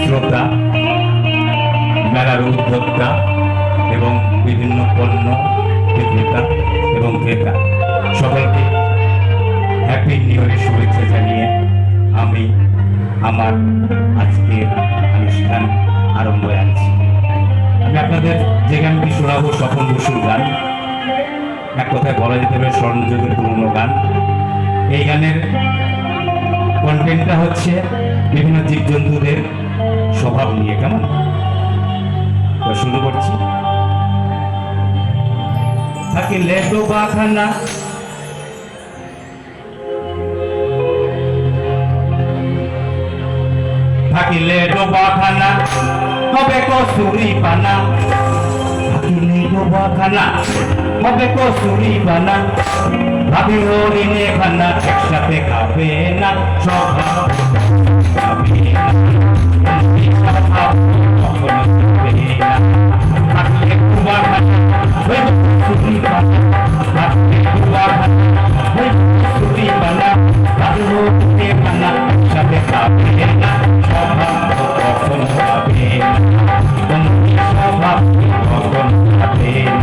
শ্রোতা, মেলার উদ্যোক্তা এবং বিভিন্ন পণ্য বিক্রেতা এবং ক্রেতা সকলকে হ্যাপি নিউ ইয়ারের শুভেচ্ছা জানিয়ে আমি আমার আজকের অনুষ্ঠান আরম্ভ আনছি। আমি আপনাদের যে গানটি শোনাবো স্বপন বসুর গান, এক কথায় বলা যেতে পারে স্বর্ণযুগের পুরনো গান। এই গানের কন্টেন্টটা হচ্ছে বিভিন্ন জীবজন্তুদের স্বভাব নিয়ে। কেমন তো শুরু করছি। থাকিলে ডোবাখানা থাকিলে ডোবাখানা হবে কসুরি পানা, থাকিলে ডোবাখানা হবে কসুরি পানা, ভাবি হরিণে খানা একসাথে খাবে না, স্বভাব খাবে না, স্বভাব কখনো খাবে না। থাকলে ডোবাখানা হবে কসুরি পানা, থাকলে ডোবাখানা হবে কসুরি পানা, ভাবি হরিণে খানা একসাথে খাবে না, স্বভাব কখনো খাবে না, স্বভাব কখনো খাবে না।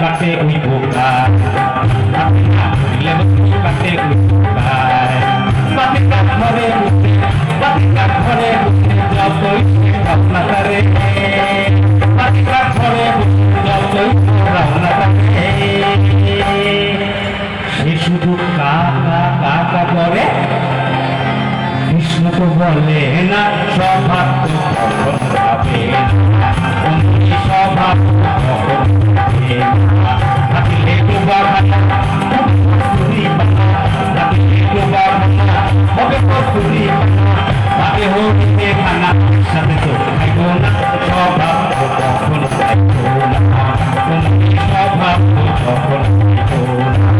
কাটে ওই বোকায়, কাটে ওই বোকায়, বাতিকা ঘরে বসে, বাতিকা ঘরে বসে যতই ভাবনা করে, বাতিকা ঘরে বসে যতই ভাবনা করে, সে শুধু কাকা কাকা করে, কৃষ্ণ তো বলে না, স্বভাব তো কখন পাবে না, স্বভাব কখন পাবে না। থাকিলে ডোবাখানা হবে কসুরি পানা, থাকিলে ডোবাখানা হবে কসুরি পানা, ভাবে হরিণে খানা একসাথে তো খাইব না, স্বভাব তো কখন খাইব না, স্বভাব তো কখন খাইব না।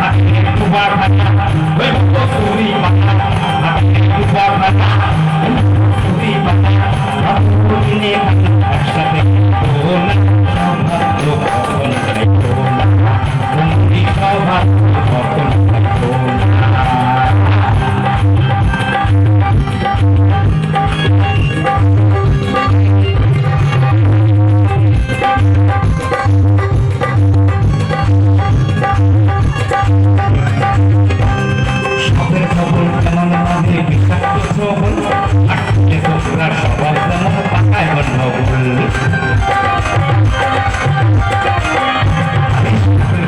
থাকিলে ডোবাখানা হবে কসুরি পানা, থাকিলে ডোবাখানা হবে কসুরি পানা, ভাবে হরিণে খানা একসাথে খাইব না, স্বভাব তো কখন খাইব না, স্বভাব তো কখন খাইব না। সবের খবর কেমন হবে বিষাক্ত শ্রবণ, আটকে তোমরা সবার যেমন পাকায় গণ্ডগোল,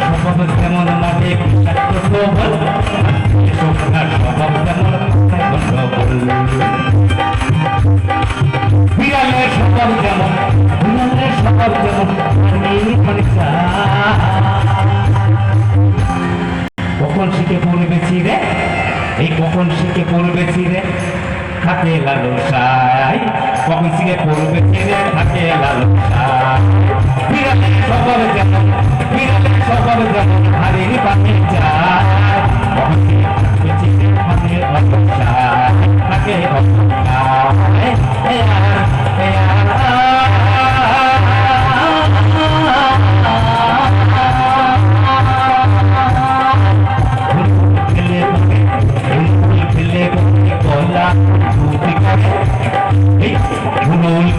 স্বভাব যেমন মানে বিষাক্ত শ্রবণ, আটকে তোমরা স্বভাব যেমন পাকায় গণ্ডগোল। বিড়ালের স্বভাব যেমন, বিড়ালের স্বভাব যেমন কখন শিখে পড়বে ছিঁড়ে, এই কখন শিখে পড়বে ছিঁড়ে থাকে লালসায়, কখন শিখে পড়বে ছিঁড়ে থাকে লালসায়। বিড়ালের স্বভাব যেমন, বিড়ালের স্বভাব যেমন হারির পাখি যায়, কখন শিখে পড়বে ছিঁড়ে থাকে অপসায়, থাকে অপসায়।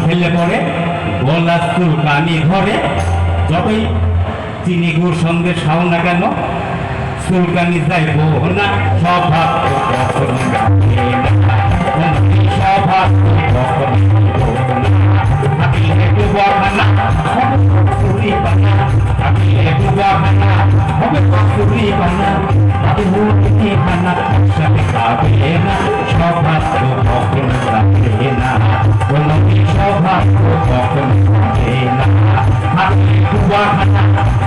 ফেলে পড়ে গলা চুলকানি ধরে, যতই চিনি গুড় সঙ্গে খাও না কেন চুলকানি যাইব না, স্বভাব কখন রাখে না, স্বভাব কখন থাকিলে ডোবাখানা হবে কসুরি পানা, থাকিলে ডোবাখানা হবে কসুরি পানা, ভাবে হরিণে খানা একসাথে ভাবে না সৌভাগ্য কখনো রাখে না কোনো সৌভাগ্য কখনো রাখে না হাতলে কুবাখানা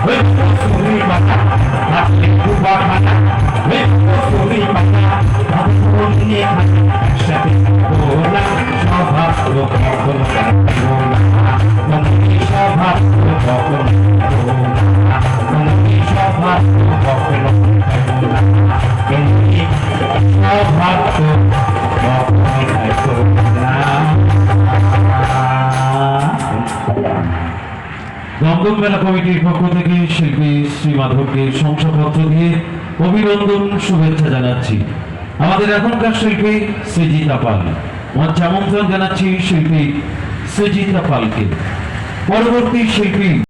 ওই কসুরি বানা হাতলে কুবাখানা ওই কসুরি বানা ভাবো নিয়ে একসাথে থাকবো না সৌভাগ্য কখনো রাখবো না কোনো সৌভাগ্য কখনো রাখবো না কোনো সৌভাগ্য কখনো রাখবো না সৌভাগ্য কখনো রাখবো না। দমদম মেলা কমিটির পক্ষ থেকে শিল্পী শ্রী মাধবকে শংসাপত্র দিয়ে অভিনন্দন শুভেচ্ছা জানাচ্ছি। আমাদের এখনকার শিল্পী সৃজিতা পাল, মঞ্চে আমন্ত্রণ জানাচ্ছি শিল্পী সৃজিতা পালকে। পরবর্তী শিল্পী